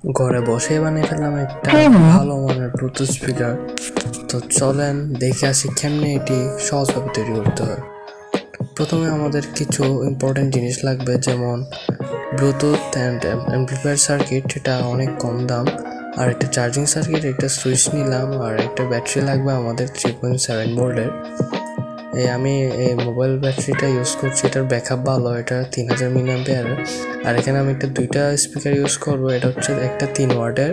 ঘরে বসে বানিয়ে ফেললাম একটা ভালো মানের ব্লুটুথ স্পিকার। তো চলেন দেখে আসি কেমনে এটি সহজভাবে তৈরি করতে হয়। প্রথমে আমাদের কিছু ইম্পর্টেন্ট জিনিস লাগবে, যেমন ব্লুটুথ অ্যান্ড অ্যাম্পলিফায়ার সার্কিট, এটা অনেক কম দাম, আর একটা চার্জিং সার্কিট, একটা সুইচ নিলাম, আর একটা ব্যাটারি লাগবে আমাদের 3.7 ভোল্টের। আমি এই মোবাইল ব্যাটারিটা ইউজ করছি, এটার ব্যাকআপ ভালো, এটা 3000 mAh। আর এখানে আমি দুইটা স্পিকার ইউজ করব, এটা হচ্ছে একটা 3 ওয়াটের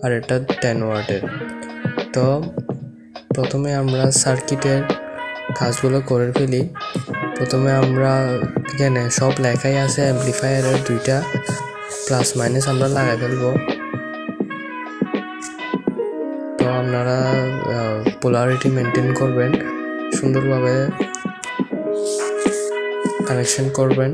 আর একটা 10 ওয়াটের। তো প্রথমে আমরা সার্কিটের কাজগুলো করে ফেলি। প্রথমে আমরা এখানে সব লেখাই আছে, অ্যাম্পলিফায়ারের দুইটা প্লাস মাইনাস আমরা লাগাই ফেলবো। তো আপনারা পোলারিটি মেনটেন করবেন, সুন্দরভাবে কানেকশন করবেন।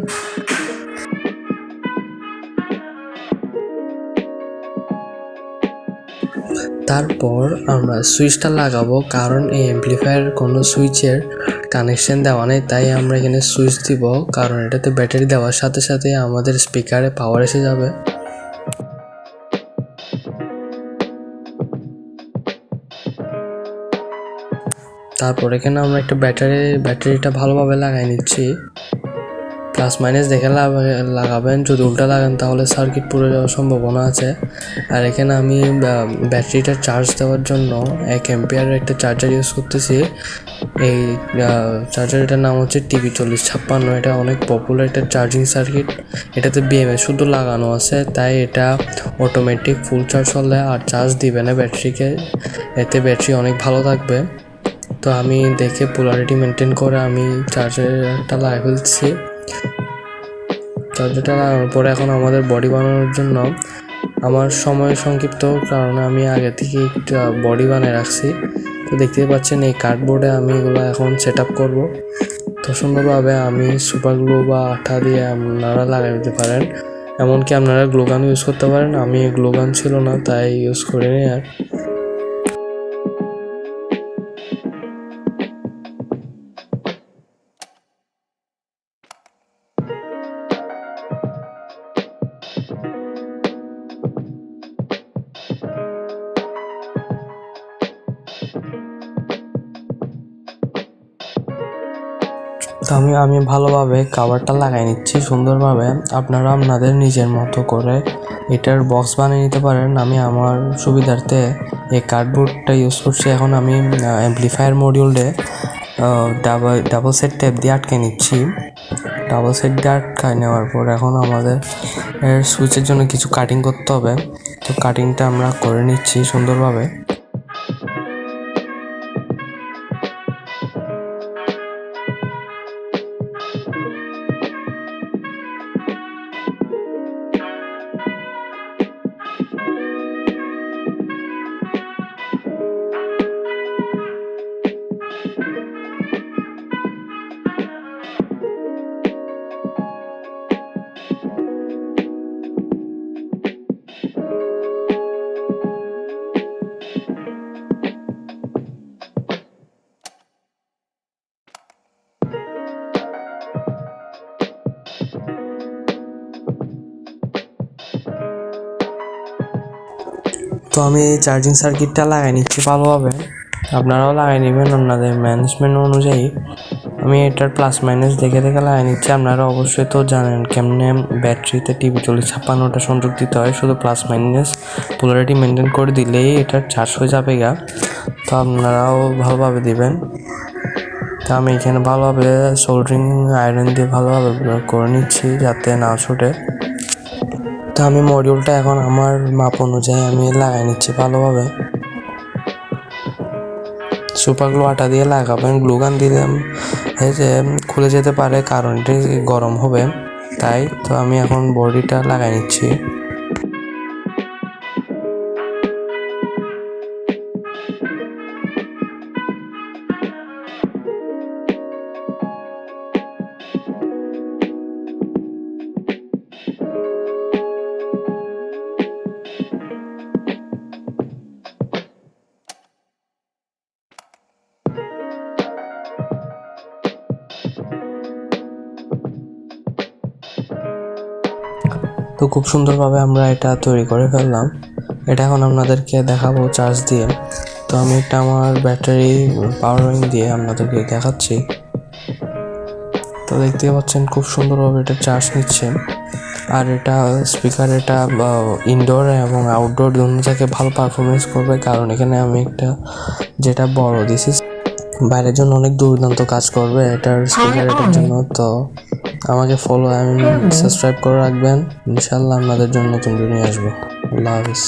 তারপর আমরা সুইচটা লাগাবো, কারণ এই অ্যাম্পলিফায়ার কোনো সুইচের কানেকশন দেওয়া নেই, তাই আমরা এখানে সুইচ দিব, কারণ এটাতে ব্যাটারি দেওয়ার সাথে সাথে আমাদের স্পিকারে পাওয়ার এসে যাবে। তারপর এখানে আমরা একটা ব্যাটারিটা ভালোভাবে লাগাই নিচ্ছি। প্লাস মাইনাস দেখে লাগাবেন, যদি উল্টা লাগান তাহলে সার্কিট পুড়ে যাওয়ার সম্ভাবনা আছে। আর এখানে আমি ব্যাটারিটা চার্জ দেওয়ার জন্য 1 অ্যাম্পিয়ারের একটা চার্জার ইউজ করতেছি। এই চার্জারটার নাম হচ্ছে TB4056। এটা অনেক পপুলার একটা চার্জিং সার্কিট। এটাতে BMS শুধু লাগানো আছে, তাই এটা অটোমেটিক ফুল চার্জ হলে আর চার্জ দিবে না ব্যাটারিকে, এতে ব্যাটারি অনেক ভালো থাকবে। তো আমি দেখে পোলারিটি মেনটেন করে আমি চার্জারটা লাগিয়ে ফেলছি। চার্জারটা লাগানোর পরে এখন আমাদের বডি বানানোর জন্য, আমার সময় সংক্ষিপ্ত কারণে আমি আগে থেকে একটা বডি বানিয়ে রাখছি। তো দেখতেই পাচ্ছেন এই কার্ডবোর্ডে আমি এগুলো এখন সেট আপ করবো। তো সুন্দরভাবে আমি সুপার গ্লু বা আঠা দিয়ে আপনারা লাগাই দিতে পারেন, এমনকি আপনারা গ্লুগান ইউজ করতে পারেন। আমি গ্লুগান ছিল না তাই ইউজ করিনি। আর তো আমি ভালোভাবে কাভারটা লাগাই নিচ্ছি সুন্দরভাবে। আপনারা আপনাদের নিজের মতো করে এটার বক্স বানিয়ে নিতে পারেন। আমি আমার সুবিধার্থে এই কার্ডবোর্ডটা ইউজ করছি। এখন আমি অ্যাম্পলিফায়ার মডিউলে ডাবল সেট টেপ দিয়ে আটকে নিচ্ছি। ডাবল সেট দিয়ে আটকায় নেওয়ার পর এখন আমাদের সুইচের জন্য কিছু কাটিং করতে হবে। তো কাটিংটা আমরা করে নিচ্ছি সুন্দরভাবে। তো আমি চার্জিং সার্কিটটা লাগাই নিচ্ছি ভালোভাবে, আপনারাও লাগাই নেবেন আপনাদের ম্যানেজমেন্ট অনুযায়ী। আমি এটার প্লাস মাইনাস দেখে দেখে লাগাই নিচ্ছি। আপনারা অবশ্যই তো জানেন কেমনে ব্যাটারিতে TB4056টা সংযোগ দিতে হয়, শুধু প্লাস মাইনাস পোলারিটি মেনটেন করে দিলেই এটা চার্জ হয়ে যাবে গা। তো আপনারাও ভালোভাবে দিবেন। তো আমি এখানে ভালোভাবে সোল্ডারিং আয়রন দিয়ে ভালোভাবে করে নিচ্ছি যাতে না ছুটে। তো আমি মডিউলটা এখন আমার মাপ অনুযায়ী আমি লাগাই নিচ্ছি ভালোভাবে। সুপার গ্লু আটা দিয়ে লাগাবেন, গ্লুগান দিলে যে খুলে যেতে পারে কারণ এটা গরম হবে, তাই। তো আমি এখন বডিটা লাগাই নিচ্ছি। তো খুব সুন্দরভাবে আমরা এটা তৈরি করে ফেললাম। এটা এখন আপনাদেরকে দেখাবো চার্জ দিয়ে। তো আমি এটা আমার ব্যাটারি পাওয়ারিং দিয়ে আপনাদেরকে দেখাচ্ছি। তো দেখতে পাচ্ছেন খুব সুন্দরভাবে এটা চার্জ নিচ্ছে। আর এটা স্পিকার এটা ইনডোর এবং আউটডোর দুটো থেকে ভালো পারফরমেন্স করবে, কারণ এখানে আমি একটা যেটা বড় দিছি বাইরের জন্য অনেক দুর্দান্ত কাজ করবে এটার স্পিকার এটার জন্য। তো আমাকে ফলো সাবস্ক্রাইব করে রাখবেন, ইনশাল্লাহ আপনাদের জন্য নতুন ভিডিও আসবে। আল্লাহ হাফিজ।